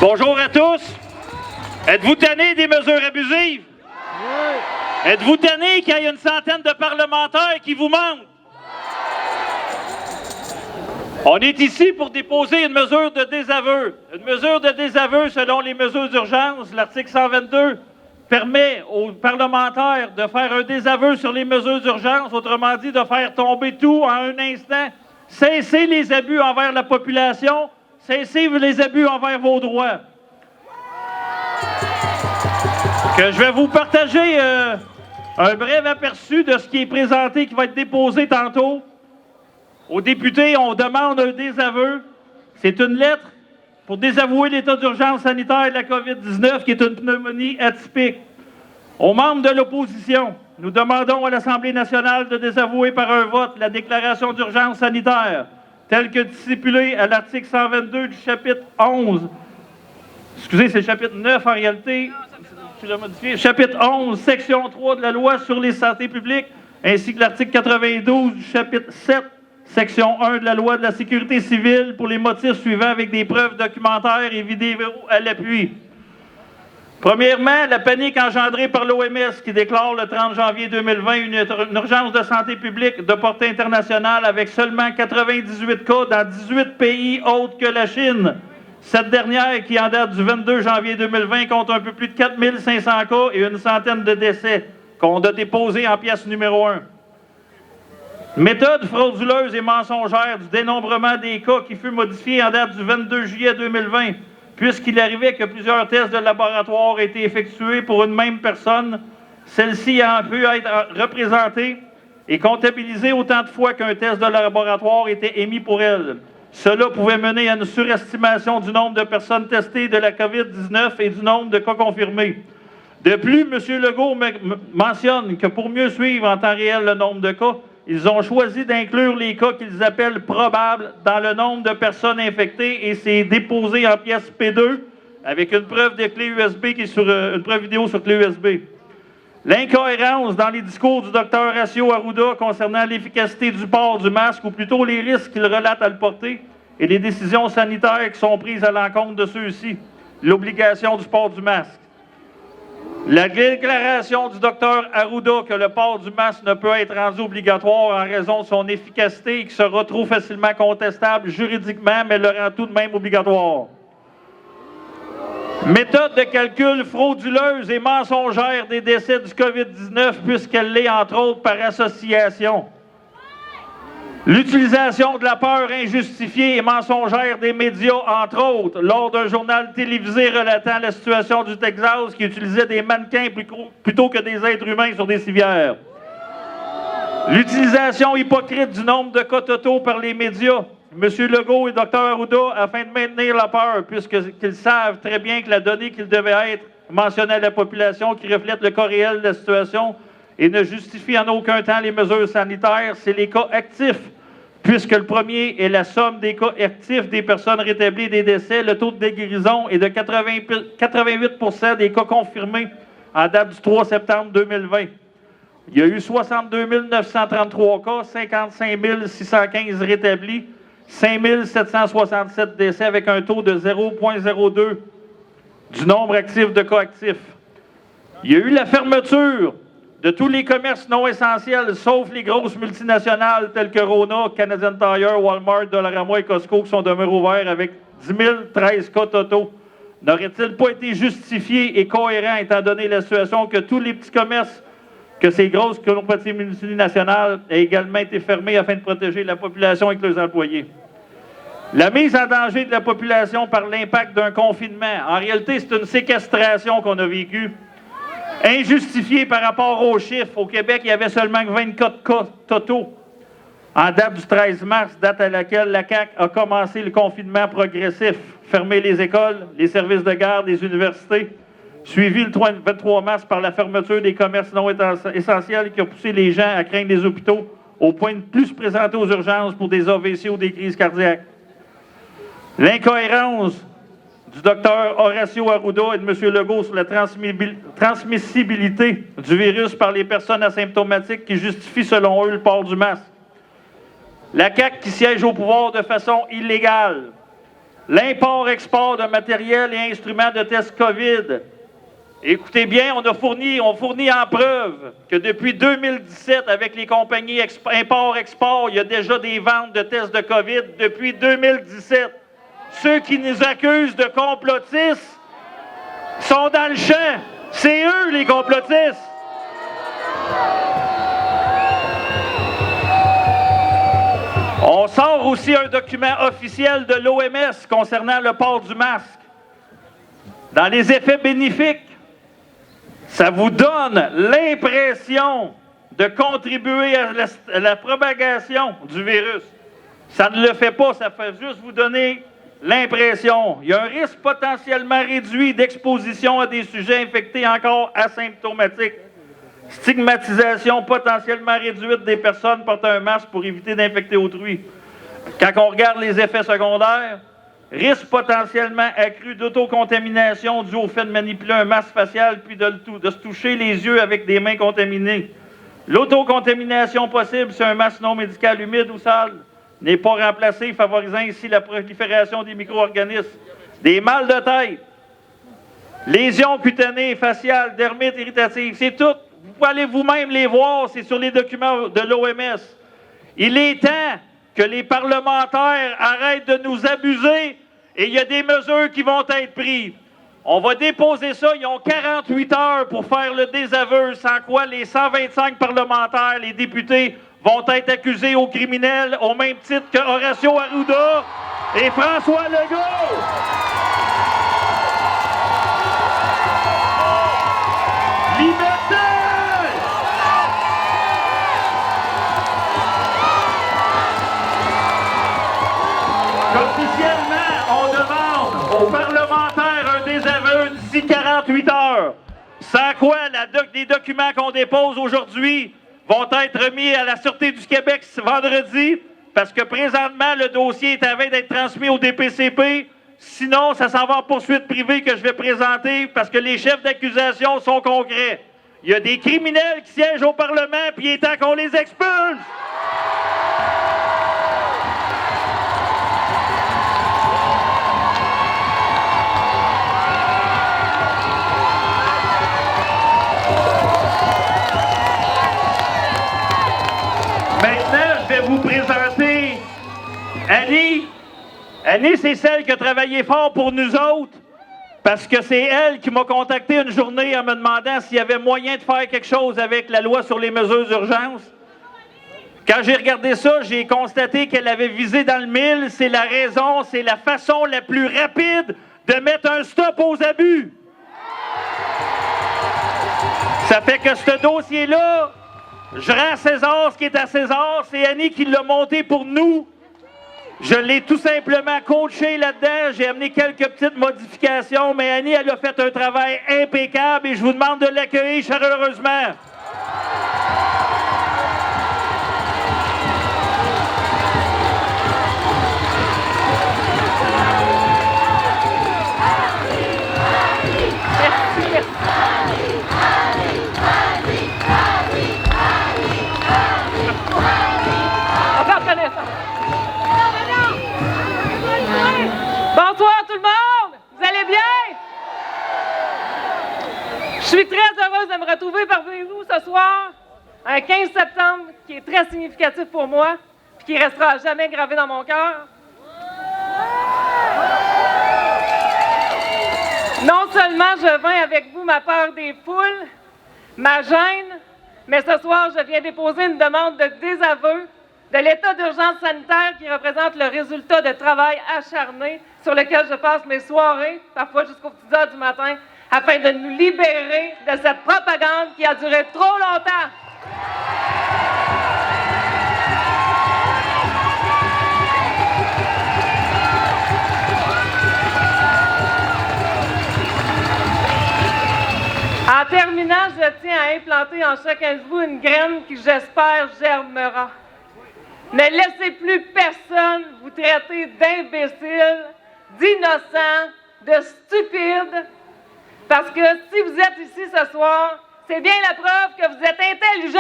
Bonjour à tous. Êtes-vous tannés des mesures abusives? Oui. Êtes-vous tannés qu'il y ait une centaine de parlementaires qui vous mentent? On est ici pour déposer une mesure de désaveu. Une mesure de désaveu selon les mesures d'urgence. L'article 122 permet aux parlementaires de faire un désaveu sur les mesures d'urgence, autrement dit de faire tomber tout en un instant. Cessez les abus envers la population, cessez les abus envers vos droits. Que je vais vous partager un bref aperçu de ce qui est présenté, qui va être déposé tantôt. Aux députés, on demande un désaveu. C'est une lettre pour désavouer l'état d'urgence sanitaire de la COVID-19, qui est une pneumonie atypique. Aux membres de l'opposition, nous demandons à l'Assemblée nationale de désavouer par un vote la déclaration d'urgence sanitaire, telle que stipulée à l'article 122 du chapitre 11. Excusez, c'est le chapitre 9 en réalité. Je l'ai modifié. Chapitre 11, section 3 de la loi sur les santé publiques, ainsi que l'article 92 du chapitre 7, section 1 de la loi de la sécurité civile pour les motifs suivants avec des preuves documentaires et vidéo à l'appui. Premièrement, la panique engendrée par l'OMS qui déclare le 30 janvier 2020 une urgence de santé publique de portée internationale avec seulement 98 cas dans 18 pays autres que la Chine. Cette dernière, qui en date du 22 janvier 2020, compte un peu plus de 4500 cas et une centaine de décès qu'on a déposés en pièce numéro 1. Méthode frauduleuse et mensongère du dénombrement des cas qui fut modifié en date du 22 juillet 2020, puisqu'il arrivait que plusieurs tests de laboratoire étaient effectués pour une même personne, celle-ci a pu être représentée et comptabilisée autant de fois qu'un test de laboratoire était émis pour elle. Cela pouvait mener à une surestimation du nombre de personnes testées de la COVID-19 et du nombre de cas confirmés. De plus, M. Legault mentionne que pour mieux suivre en temps réel le nombre de cas, ils ont choisi d'inclure les cas qu'ils appellent probables dans le nombre de personnes infectées et c'est déposé en pièce P2 avec une preuve de clé USB qui est sur une preuve vidéo sur clé USB. L'incohérence dans les discours du Dr Horacio Arruda concernant l'efficacité du port du masque ou plutôt les risques qu'il relate à le porter et les décisions sanitaires qui sont prises à l'encontre de ceux-ci. L'obligation du port du masque. La déclaration du Dr Arruda que le port du masque ne peut être rendu obligatoire en raison de son efficacité et qui sera trop facilement contestable juridiquement, mais le rend tout de même obligatoire. Méthode de calcul frauduleuse et mensongère des décès du COVID-19 puisqu'elle l'est entre autres par association. L'utilisation de la peur injustifiée et mensongère des médias, entre autres, lors d'un journal télévisé relatant la situation du Texas qui utilisait des mannequins plutôt que des êtres humains sur des civières. L'utilisation hypocrite du nombre de cas totaux par les médias. M. Legault et Dr Arruda, afin de maintenir la peur, puisqu'ils savent très bien que la donnée qu'il devait être mentionnée à la population qui reflète le cas réel de la situation et ne justifie en aucun temps les mesures sanitaires, c'est les cas actifs. Puisque le premier est la somme des cas actifs des personnes rétablies et des décès, le taux de guérison est de 88 % des cas confirmés en date du 3 septembre 2020. Il y a eu 62 933 cas, 55 615 rétablis, 5 767 décès avec un taux de 0,02 du nombre actif de cas actifs. Il y a eu la fermeture de tous les commerces non essentiels, sauf les grosses multinationales telles que Rona, Canadian Tire, Walmart, Dollarama et Costco qui sont demeurés ouverts avec 10 013 cas totaux. N'aurait-il pas été justifié et cohérent étant donné la situation que tous les petits commerces, que ces grosses compagnies multinationales aient également été fermés afin de protéger la population et leurs employés? La mise en danger de la population par l'impact d'un confinement. En réalité, c'est une séquestration qu'on a vécue. Injustifié par rapport aux chiffres. Au Québec, il y avait seulement 24 cas totaux en date du 13 mars, date à laquelle la CAQ a commencé le confinement progressif, fermer les écoles, les services de garde, les universités, suivi le 23 mars par la fermeture des commerces non essentiels qui a poussé les gens à craindre les hôpitaux au point de plus se présenter aux urgences pour des AVC ou des crises cardiaques. L'incohérence du Dr Horacio Arruda et de M. Legault sur la transmissibilité du virus par les personnes asymptomatiques qui justifie selon eux le port du masque. La CAQ qui siège au pouvoir de façon illégale. l'import-export de matériel et instruments de test COVID. Écoutez bien, on fournit en preuve que depuis 2017, avec les compagnies import-export, il y a déjà des ventes de tests de COVID depuis 2017. Ceux qui nous accusent de complotistes sont dans le champ. C'est eux, les complotistes. On sort aussi un document officiel de l'OMS concernant le port du masque. Dans les effets bénéfiques, ça vous donne l'impression de contribuer à la propagation du virus. Ça ne le fait pas, ça fait juste vous donner l'impression. Il y a un risque potentiellement réduit d'exposition à des sujets infectés encore asymptomatiques. Stigmatisation potentiellement réduite des personnes portant un masque pour éviter d'infecter autrui. Quand on regarde les effets secondaires, risque potentiellement accru d'autocontamination dû au fait de manipuler un masque facial puis de se toucher les yeux avec des mains contaminées. L'autocontamination possible si un masque non médical humide ou sale n'est pas remplacé, favorisant ici la prolifération des micro-organismes. Des mal de tête, lésions cutanées, faciales, dermites irritatives, c'est tout. Vous pouvez aller vous-même les voir, c'est sur les documents de l'OMS. Il est temps que les parlementaires arrêtent de nous abuser et il y a des mesures qui vont être prises. On va déposer ça, ils ont 48 heures pour faire le désaveu, sans quoi les 125 parlementaires, les députés, vont être accusés aux criminels au même titre que Horacio Arruda et François Legault. Liberté! Officiellement, on demande aux parlementaires un désaveu d'ici 48 heures. Sans quoi, les documents qu'on dépose aujourd'hui vont être remis à la Sûreté du Québec ce vendredi, parce que présentement, le dossier est à veille d'être transmis au DPCP. Sinon, ça s'en va en poursuite privée que je vais présenter, parce que les chefs d'accusation sont concrets. Il y a des criminels qui siègent au Parlement, puis il est temps qu'on les expulse. Maintenant, je vais vous présenter Annie. Annie, c'est celle qui a travaillé fort pour nous autres, parce que c'est elle qui m'a contacté une journée en me demandant s'il y avait moyen de faire quelque chose avec la loi sur les mesures d'urgence. Quand j'ai regardé ça, j'ai constaté qu'elle avait visé dans le mille. C'est la raison, c'est la façon la plus rapide de mettre un stop aux abus. Ça fait que ce dossier-là, je rends à César ce qui est à César. C'est Annie qui l'a monté pour nous. Je l'ai tout simplement coaché là-dedans. J'ai amené quelques petites modifications, mais Annie, elle a fait un travail impeccable et je vous demande de l'accueillir chaleureusement. Bonsoir tout le monde! Vous allez bien? Je suis très heureuse de me retrouver parmi vous ce soir, un 15 septembre qui est très significatif pour moi et qui restera à jamais gravé dans mon cœur. Non seulement je vins avec vous ma peur des foules, ma gêne, mais ce soir je viens déposer une demande de désaveu de l'état d'urgence sanitaire qui représente le résultat de travail acharné sur lequel je passe mes soirées, parfois jusqu'aux petites heures du matin, afin de nous libérer de cette propagande qui a duré trop longtemps. En terminant, je tiens à implanter en chacun de vous une graine qui, j'espère, germera. Ne laissez plus personne vous traiter d'imbécile, d'innocent, de stupide, parce que si vous êtes ici ce soir, c'est bien la preuve que vous êtes intelligent.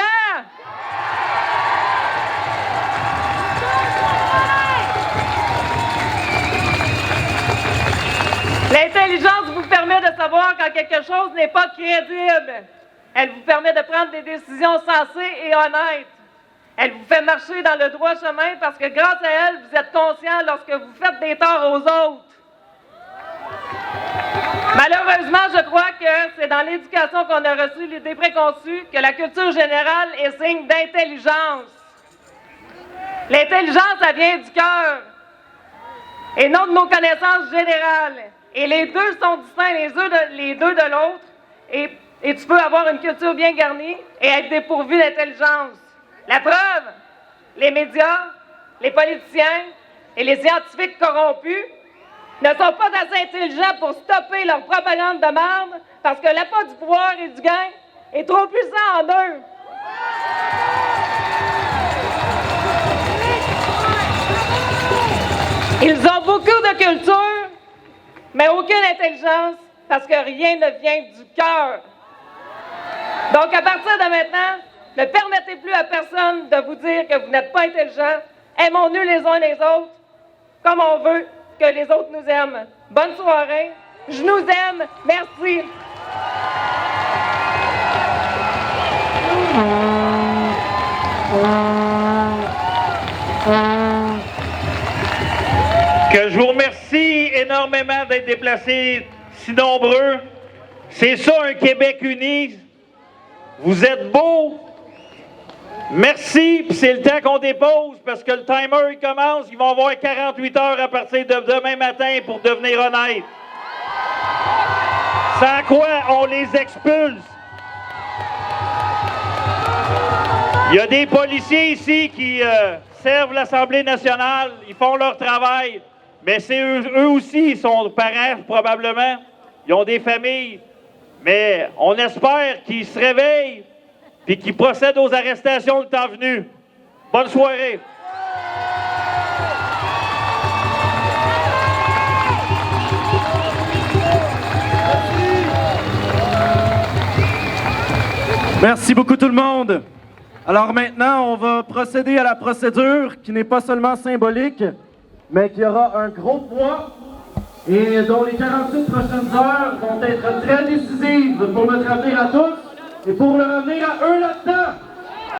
L'intelligence vous permet de savoir quand quelque chose n'est pas crédible. Elle vous permet de prendre des décisions sensées et honnêtes. Elle vous fait marcher dans le droit chemin parce que grâce à elle, vous êtes conscient lorsque vous faites des torts aux autres. Malheureusement, je crois que c'est dans l'éducation qu'on a reçu l'idée préconçue que la culture générale est signe d'intelligence. L'intelligence, ça vient du cœur et non de nos connaissances générales. Et les deux sont distincts les deux de l'autre. Et tu peux avoir une culture bien garnie et être dépourvu d'intelligence. La preuve, les médias, les politiciens et les scientifiques corrompus ne sont pas assez intelligents pour stopper leur propagande de merde parce que l'appât du pouvoir et du gain est trop puissant en eux. Ils ont beaucoup de culture, mais aucune intelligence parce que rien ne vient du cœur. Donc, à partir de maintenant, ne permettez plus à personne de vous dire que vous n'êtes pas intelligent. Aimons-nous les uns les autres comme on veut que les autres nous aiment. Bonne soirée. Je nous aime. Merci. Que je vous remercie énormément d'être déplacés si nombreux. C'est ça, un Québec uni. Vous êtes beaux. Merci, puis c'est le temps qu'on dépose parce que le timer il commence. Ils vont avoir 48 heures à partir de demain matin pour devenir honnêtes. Sans quoi on les expulse. Il y a des policiers ici qui servent l'Assemblée nationale. Ils font leur travail. Mais c'est eux aussi, ils sont parents probablement. Ils ont des familles. Mais on espère qu'ils se réveillent et qu'ils procèdent aux arrestations le temps venu. Bonne soirée. Merci beaucoup tout le monde. Alors maintenant, on va procéder à la procédure qui n'est pas seulement symbolique, mais qui aura un gros poids et dont les 48 prochaines heures vont être très décisives pour notre avenir à tous et pour le revenir à eux là-dedans.